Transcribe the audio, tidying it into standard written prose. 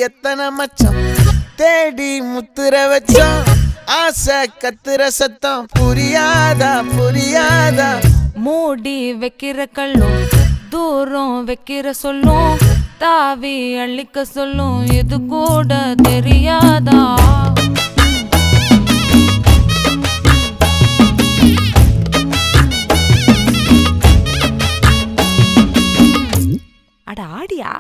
எத்தனை மச்சம் தேடி முத்துற வச்சோம் ஆசை கத்துற சத்தம் புரியாதா புரியாதா மூடி வைக்கிற கல்லும் தூரம் வைக்கிற சொல்லும் தாவி அள்ளிக்க சொல்லும் இது கூட தெரியாதா அட ஆடியா